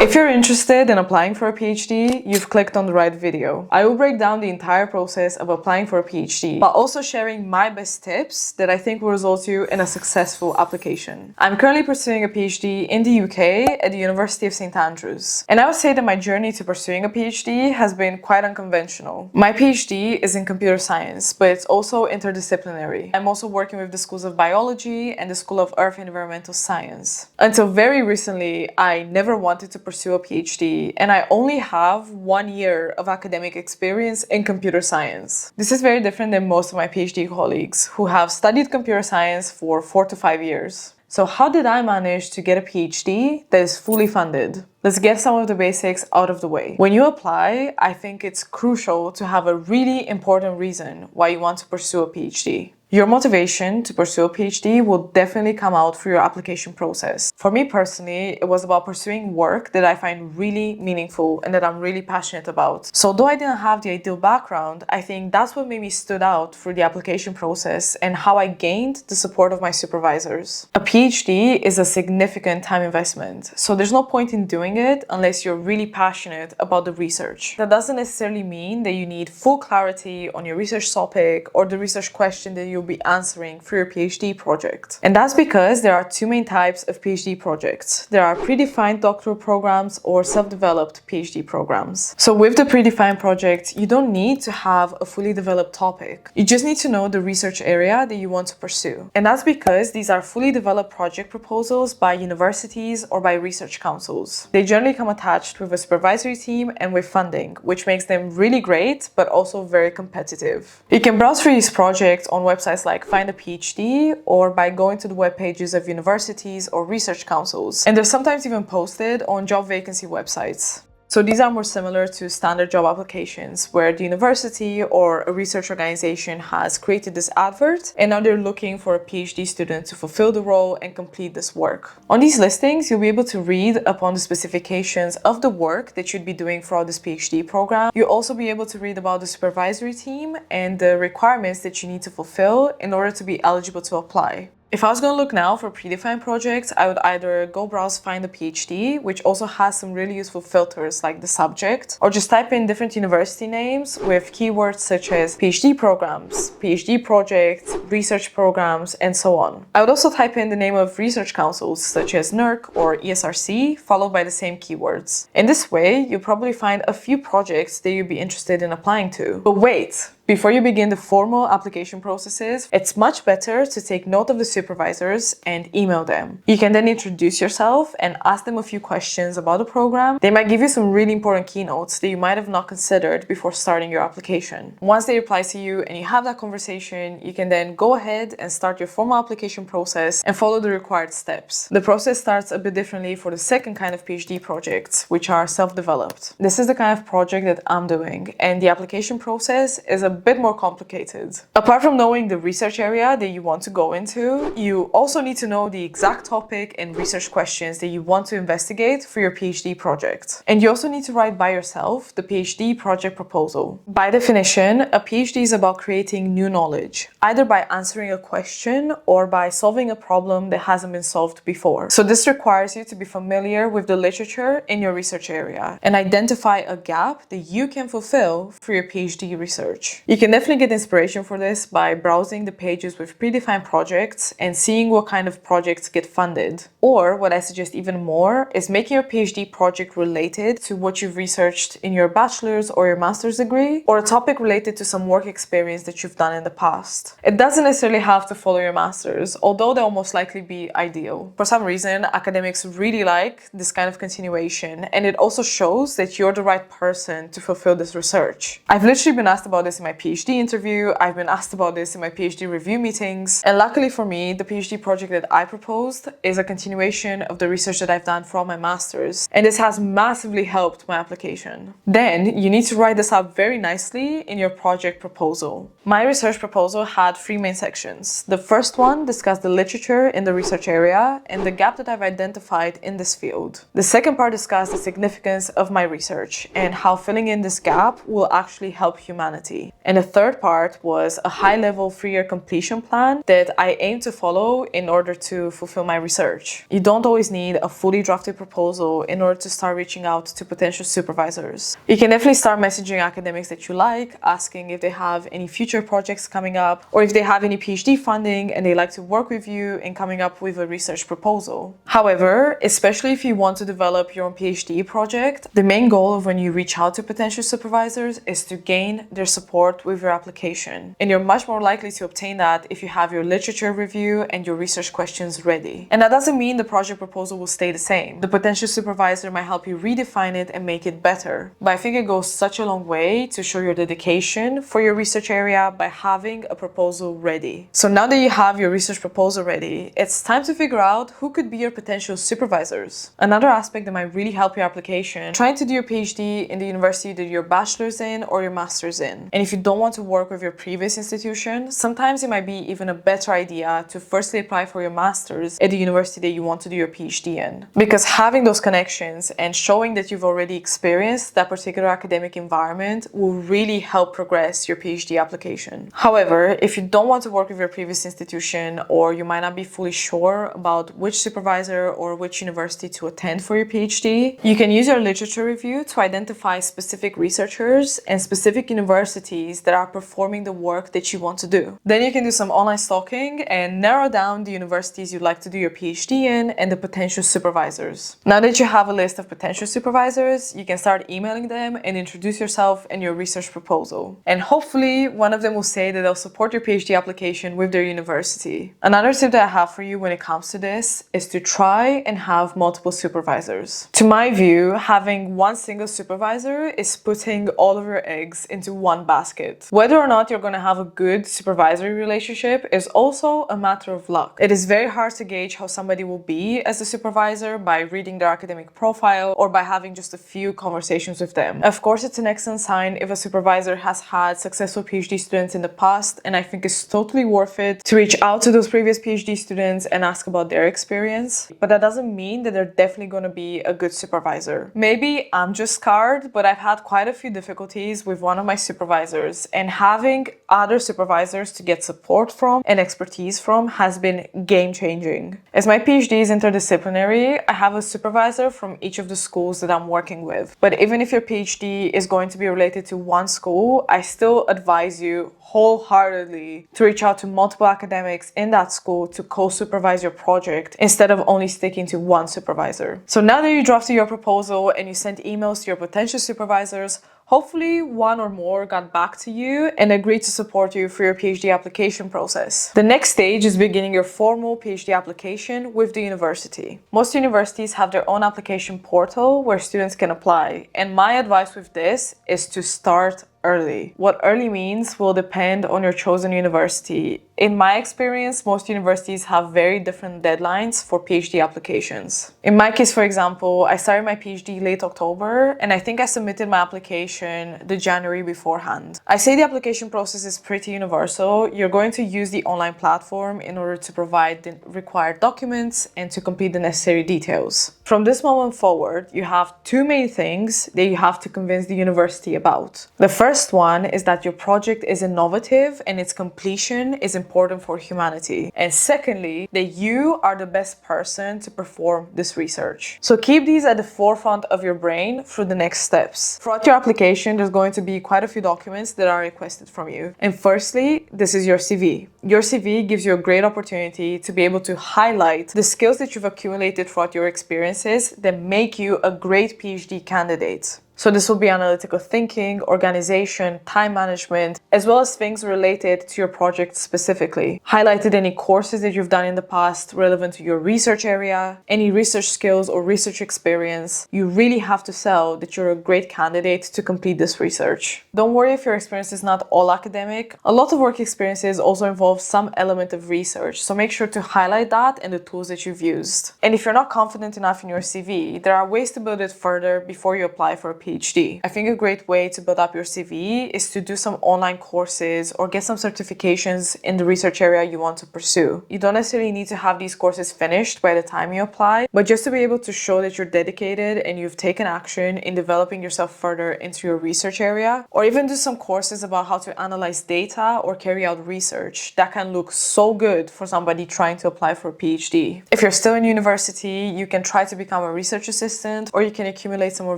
If you're interested in applying for a PhD, you've clicked on the right video. I will break down the entire process of applying for a PhD, but also sharing my best tips that I think will result you in a successful application. I'm currently pursuing a PhD in the UK at the University of St. Andrews. And I would say that my journey to pursuing a PhD has been quite unconventional. My PhD is in computer science, but it's also interdisciplinary. I'm also working with the schools of biology and the School of Earth and Environmental Science. Until very recently, I never wanted to pursue a PhD, and I only have 1 year of academic experience in computer science. This is very different than most of my PhD colleagues who have studied computer science for 4 to 5 years. So how did I manage to get a PhD that is fully funded? Let's get some of the basics out of the way. When you apply, I think it's crucial to have a really important reason why you want to pursue a PhD. Your motivation to pursue a PhD will definitely come out through your application process. For me personally, it was about pursuing work that I find really meaningful and that I'm really passionate about. So though I didn't have the ideal background, I think that's what made me stood out through the application process and how I gained the support of my supervisors. A PhD is a significant time investment, so there's no point in doing it unless you're really passionate about the research. That doesn't necessarily mean that you need full clarity on your research topic or the research question that you'll be answering for your PhD project. And that's because there are two main types of PhD projects. There are predefined doctoral programs or self-developed PhD programs. So with the predefined project, you don't need to have a fully developed topic. You just need to know the research area that you want to pursue. And that's because these are fully developed project proposals by universities or by research councils. They generally come attached with a supervisory team and with funding, which makes them really great, but also very competitive. You can browse through these projects on websites like Find a PhD or by going to the web pages of universities or research councils. And they're sometimes even posted on job vacancy websites. So these are more similar to standard job applications where the university or a research organization has created this advert and now they're looking for a PhD student to fulfill the role and complete this work. On these listings, you'll be able to read upon the specifications of the work that you'd be doing for this PhD program. You'll also be able to read about the supervisory team and the requirements that you need to fulfill in order to be eligible to apply. If I was going to look now for predefined projects, I would either go browse Find a PhD, which also has some really useful filters like the subject, or just type in different university names with keywords such as PhD programs, PhD projects, research programs, and so on. I would also type in the name of research councils such as NERC or ESRC, followed by the same keywords. In this way, you'll probably find a few projects that you'd be interested in applying to. But wait! Before you begin the formal application processes, it's much better to take note of the supervisors and email them. You can then introduce yourself and ask them a few questions about the program. They might give you some really important keynotes that you might have not considered before starting your application. Once they reply to you and you have that conversation, you can then go ahead and start your formal application process and follow the required steps. The process starts a bit differently for the second kind of PhD projects, which are self-developed. This is the kind of project that I'm doing, and the application process is a bit more complicated. Apart from knowing the research area that you want to go into, you also need to know the exact topic and research questions that you want to investigate for your PhD project. And you also need to write by yourself the PhD project proposal. By definition, a PhD is about creating new knowledge, either by answering a question or by solving a problem that hasn't been solved before. So this requires you to be familiar with the literature in your research area and identify a gap that you can fulfill for your PhD research. You can definitely get inspiration for this by browsing the pages with predefined projects and seeing what kind of projects get funded. Or what I suggest even more is making your PhD project related to what you've researched in your bachelor's or your master's degree, or a topic related to some work experience that you've done in the past. It doesn't necessarily have to follow your master's, although they'll most likely be ideal. For some reason, academics really like this kind of continuation, and it also shows that you're the right person to fulfill this research. I've literally been asked about this in my PhD interview, I've been asked about this in my PhD review meetings, and luckily for me, the PhD project that I proposed is a continuation of the research that I've done for all my masters, and this has massively helped my application. Then you need to write this up very nicely in your project proposal. My research proposal had 3 main sections. The first one discussed the literature in the research area and the gap that I've identified in this field. The second part discussed the significance of my research and how filling in this gap will actually help humanity. And the third part was a high-level 3-year completion plan that I aim to follow in order to fulfill my research. You don't always need a fully drafted proposal in order to start reaching out to potential supervisors. You can definitely start messaging academics that you like, asking if they have any future projects coming up, or if they have any PhD funding and they like to work with you in coming up with a research proposal. However, especially if you want to develop your own PhD project, the main goal of when you reach out to potential supervisors is to gain their support with your application. And you're much more likely to obtain that if you have your literature review and your research questions ready. And that doesn't mean the project proposal will stay the same. The potential supervisor might help you redefine it and make it better. But I think it goes such a long way to show your dedication for your research area by having a proposal ready. So now that you have your research proposal ready, it's time to figure out who could be your potential supervisors. Another aspect that might really help your application, trying to do your PhD in the university that you're bachelor's in or your master's in. And if you don't want to work with your previous institution, sometimes it might be even a better idea to firstly apply for your master's at the university that you want to do your PhD in. Because having those connections and showing that you've already experienced that particular academic environment will really help progress your PhD application. However, if you don't want to work with your previous institution, or you might not be fully sure about which supervisor or which university to attend for your PhD, you can use your literature review to identify specific researchers and specific universities that are performing the work that you want to do. Then you can do some online stalking and narrow down the universities you'd like to do your PhD in and the potential supervisors. Now that you have a list of potential supervisors, you can start emailing them and introduce yourself and your research proposal. And hopefully one of them will say that they'll support your PhD application with their university. Another tip that I have for you when it comes to this is to try and have multiple supervisors. To my view, having one single supervisor is putting all of your eggs into one basket. Whether or not you're going to have a good supervisory relationship is also a matter of luck. It is very hard to gauge how somebody will be as a supervisor by reading their academic profile or by having just a few conversations with them. Of course, it's an excellent sign if a supervisor has had successful PhD students in the past, and I think it's totally worth it to reach out to those previous PhD students and ask about their experience. But that doesn't mean that they're definitely going to be a good supervisor. Maybe I'm just scarred, but I've had quite a few difficulties with one of my supervisors, and having other supervisors to get support from and expertise from has been game-changing. As my PhD is interdisciplinary, I have a supervisor from each of the schools that I'm working with. But even if your PhD is going to be related to one school, I still advise you wholeheartedly to reach out to multiple academics in that school to co-supervise your project instead of only sticking to one supervisor. So now that you drafted your proposal and you sent emails to your potential supervisors, hopefully one or more got back to you and agreed to support you for your PhD application process. The next stage is beginning your formal PhD application with the university. Most universities have their own application portal where students can apply, and my advice with this is to start early. What early means will depend on your chosen university. In my experience, most universities have very different deadlines for PhD applications. In my case, for example, I started my PhD late October, and I think I submitted my application the January beforehand. I say the application process is pretty universal. You're going to use the online platform in order to provide the required documents and to complete the necessary details. From this moment forward, you have two main things that you have to convince the university about. The first one is that your project is innovative and its completion is important for humanity. And secondly, that you are the best person to perform this research. So keep these at the forefront of your brain through the next steps. Throughout your application, there's going to be quite a few documents that are requested from you. And firstly, this is your CV. Your CV gives you a great opportunity to be able to highlight the skills that you've accumulated throughout your experiences that make you a great PhD candidate. So this will be analytical thinking, organization, time management, as well as things related to your project specifically. Highlighted any courses that you've done in the past relevant to your research area, any research skills or research experience. You really have to sell that you're a great candidate to complete this research. Don't worry if your experience is not all academic. A lot of work experiences also involve some element of research, so make sure to highlight that and the tools that you've used. And if you're not confident enough in your CV, there are ways to build it further before you apply for a PhD PhD. I think a great way to build up your CV is to do some online courses or get some certifications in the research area you want to pursue. You don't necessarily need to have these courses finished by the time you apply, but just to be able to show that you're dedicated and you've taken action in developing yourself further into your research area, or even do some courses about how to analyze data or carry out research. That can look so good for somebody trying to apply for a PhD. If you're still in university, you can try to become a research assistant, or you can accumulate some more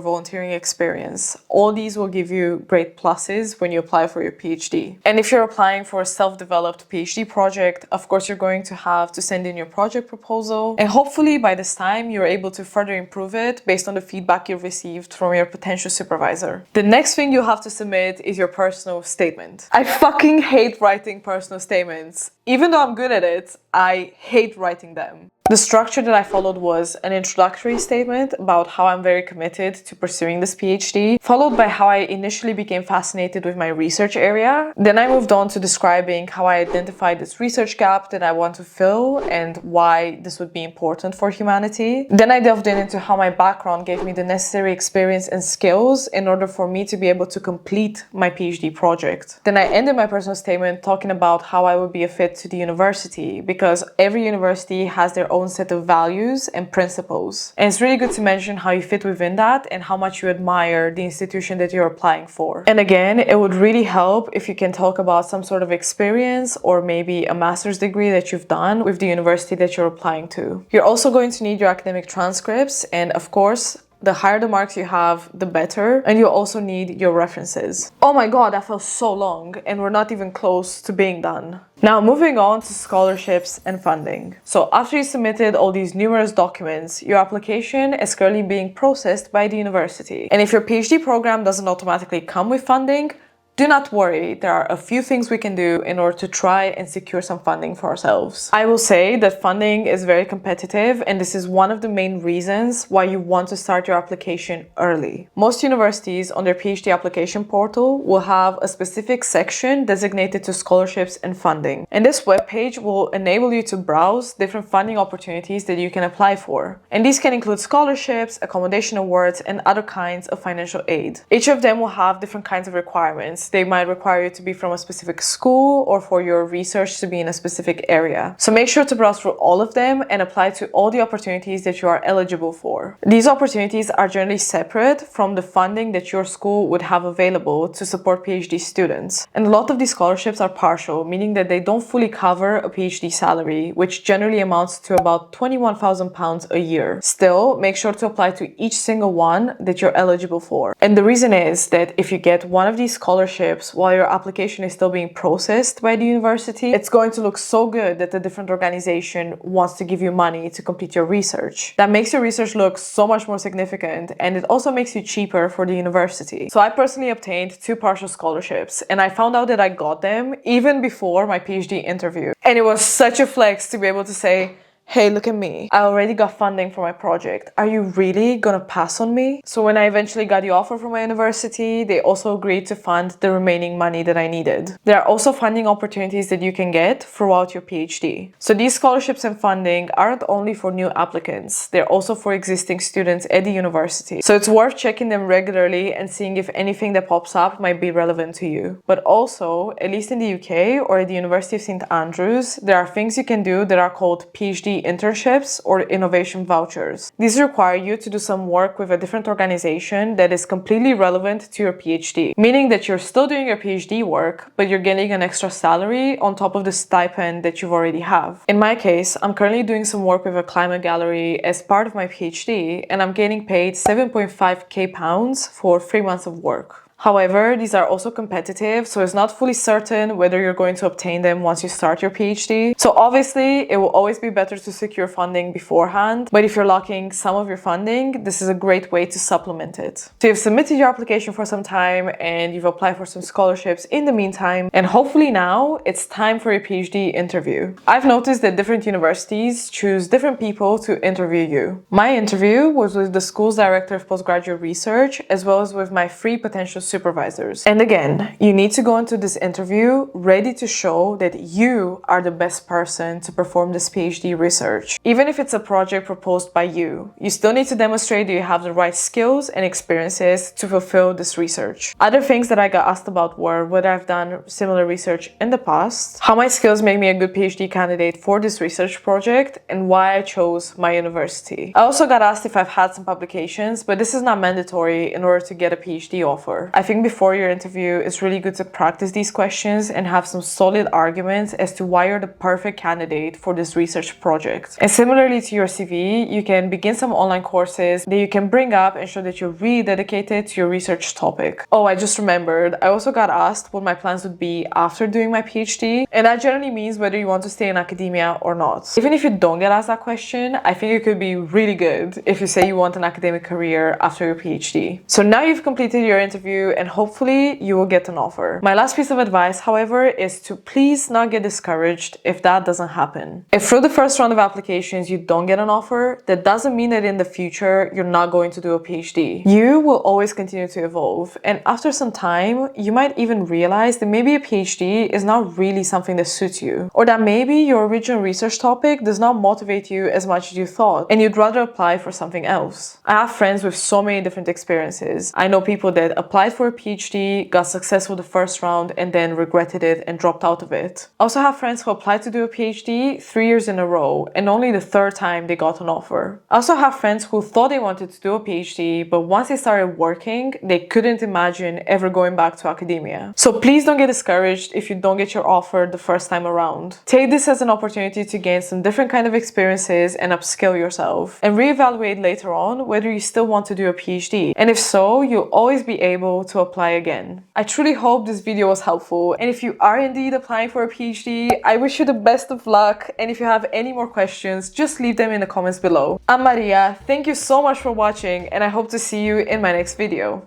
volunteering experience. All these will give you great pluses when you apply for your PhD. And if you're applying for a self-developed PhD project, of course you're going to have to send in your project proposal, and hopefully by this time you're able to further improve it based on the feedback you've received from your potential supervisor. The next thing you have to submit is your personal statement. I fucking hate writing personal statements. Even though I'm good at it, I hate writing them. The structure that I followed was an introductory statement about how I'm very committed to pursuing this PhD, followed by how I initially became fascinated with my research area. Then I moved on to describing how I identified this research gap that I want to fill and why this would be important for humanity. Then I delved into how my background gave me the necessary experience and skills in order for me to be able to complete my PhD project. Then I ended my personal statement talking about how I would be a fit to the university, because every university has their own set of values and principles. And it's really good to mention how you fit within that and how much you admire the institution that you're applying for. And again, it would really help if you can talk about some sort of experience or maybe a master's degree that you've done with the university that you're applying to. You're also going to need your academic transcripts, and of course, the higher the marks you have, the better. And you also need your references. Oh my god, that felt so long, and we're not even close to being done. Now, moving on to scholarships and funding. So after you submitted all these numerous documents, your application is currently being processed by the university. And if your PhD program doesn't automatically come with funding, do not worry, there are a few things we can do in order to try and secure some funding for ourselves. I will say that funding is very competitive, and this is one of the main reasons why you want to start your application early. Most universities on their PhD application portal will have a specific section designated to scholarships and funding. And this webpage will enable you to browse different funding opportunities that you can apply for. And these can include scholarships, accommodation awards, and other kinds of financial aid. Each of them will have different kinds of requirements. They might require you to be from a specific school or for your research to be in a specific area. So make sure to browse through all of them and apply to all the opportunities that you are eligible for. These opportunities are generally separate from the funding that your school would have available to support PhD students. And a lot of these scholarships are partial, meaning that they don't fully cover a PhD salary, which generally amounts to about £21,000 a year. Still, make sure to apply to each single one that you're eligible for. And the reason is that if you get one of these scholarships while your application is still being processed by the university, it's going to look so good that a different organization wants to give you money to complete your research. That makes your research look so much more significant, and it also makes you cheaper for the university. So I personally obtained 2 partial scholarships, and I found out that I got them even before my PhD interview. And it was such a flex to be able to say, hey, look at me. I already got funding for my project. Are you really gonna pass on me? So when I eventually got the offer from my university, they also agreed to fund the remaining money that I needed. There are also funding opportunities that you can get throughout your PhD. So these scholarships and funding aren't only for new applicants, they're also for existing students at the university. So it's worth checking them regularly and seeing if anything that pops up might be relevant to you. But also, at least in the UK or at the University of St. Andrews, there are things you can do that are called PhD internships or innovation vouchers. These require you to do some work with a different organization that is completely relevant to your PhD, meaning that you're still doing your PhD work, but you're getting an extra salary on top of the stipend that you already have. In my case, I'm currently doing some work with a climate gallery as part of my PhD, and I'm getting paid £7.5k for 3 months of work. However, these are also competitive, so it's not fully certain whether you're going to obtain them once you start your PhD. So obviously, it will always be better to secure funding beforehand, but if you're lacking some of your funding, this is a great way to supplement it. So you've submitted your application for some time and you've applied for some scholarships in the meantime, and hopefully now it's time for your PhD interview. I've noticed that different universities choose different people to interview you. My interview was with the school's director of postgraduate research, as well as with my 3 potential supervisors. And again, you need to go into this interview ready to show that you are the best person to perform this PhD research. Even if it's a project proposed by you still need to demonstrate that you have the right skills and experiences to fulfill this research. Other things that I got asked about were whether I've done similar research in the past, how my skills make me a good PhD candidate for this research project, and why I chose my university. I also got asked if I've had some publications, but this is not mandatory in order to get a PhD offer. I think before your interview, it's really good to practice these questions and have some solid arguments as to why you're the perfect candidate for this research project. And similarly to your CV, you can begin some online courses that you can bring up and show that you're really dedicated to your research topic. Oh, I just remembered, I also got asked what my plans would be after doing my PhD, and that generally means whether you want to stay in academia or not. Even if you don't get asked that question, I think it could be really good if you say you want an academic career after your PhD. So now you've completed your interview and hopefully you will get an offer. My last piece of advice, however, is to please not get discouraged if that doesn't happen. If through the first round of applications you don't get an offer, that doesn't mean that in the future you're not going to do a PhD. You will always continue to evolve, and after some time you might even realize that maybe a PhD is not really something that suits you, or that maybe your original research topic does not motivate you as much as you thought and you'd rather apply for something else. I have friends with so many different experiences. I know people that applied for a PhD, got successful the first round and then regretted it and dropped out of it. I also have friends who applied to do a PhD 3 years in a row and only the third time they got an offer. I also have friends who thought they wanted to do a PhD, but once they started working, they couldn't imagine ever going back to academia. So please don't get discouraged if you don't get your offer the first time around. Take this as an opportunity to gain some different kind of experiences and upskill yourself, and reevaluate later on whether you still want to do a PhD. And if so, you'll always be able to apply again. I truly hope this video was helpful, and if you are indeed applying for a PhD, I wish you the best of luck, and if you have any more questions, just leave them in the comments below. I'm Maria, thank you so much for watching, and I hope to see you in my next video.